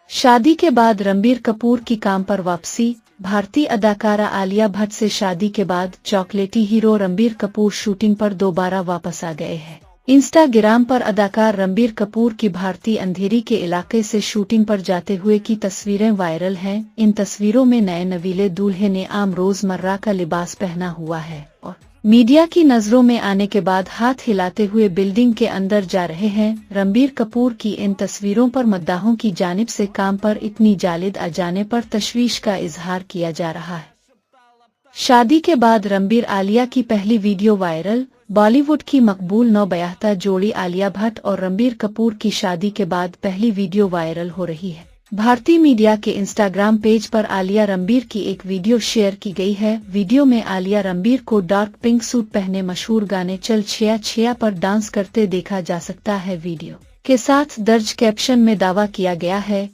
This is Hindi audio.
शादी के बाद रणबीर कपूर की काम पर वापसी। भारतीय अदाकारा आलिया भट्ट से शादी के बाद चॉकलेटी हीरो रणबीर कपूर शूटिंग पर दोबारा वापस आ गए हैं। इंस्टाग्राम पर अदाकार रणबीर कपूर की भारतीय अंधेरी के इलाके से शूटिंग पर जाते हुए की तस्वीरें वायरल हैं। इन तस्वीरों में नए नवीले दूल्हे ने आम रोजमर्रा का लिबास पहना हुआ है और मीडिया की नजरों में आने के बाद हाथ हिलाते हुए बिल्डिंग के अंदर जा रहे हैं। रणबीर कपूर की इन तस्वीरों पर मद्दाहों की जानिब से काम पर इतनी जालिद आ जाने पर तशवीश का इजहार किया जा रहा है। शादी के बाद रणबीर आलिया की पहली वीडियो वायरल। बॉलीवुड की मकबूल नौबयाहता जोड़ी आलिया भट्ट और रणबीर कपूर की शादी के बाद पहली वीडियो वायरल हो रही है। भारतीय मीडिया के इंस्टाग्राम पेज पर आलिया रणबीर की एक वीडियो शेयर की गई है। वीडियो में आलिया रणबीर को डार्क पिंक सूट पहने मशहूर गाने चल छिया छिया पर डांस करते देखा जा सकता है। वीडियो के साथ दर्ज कैप्शन में दावा किया गया है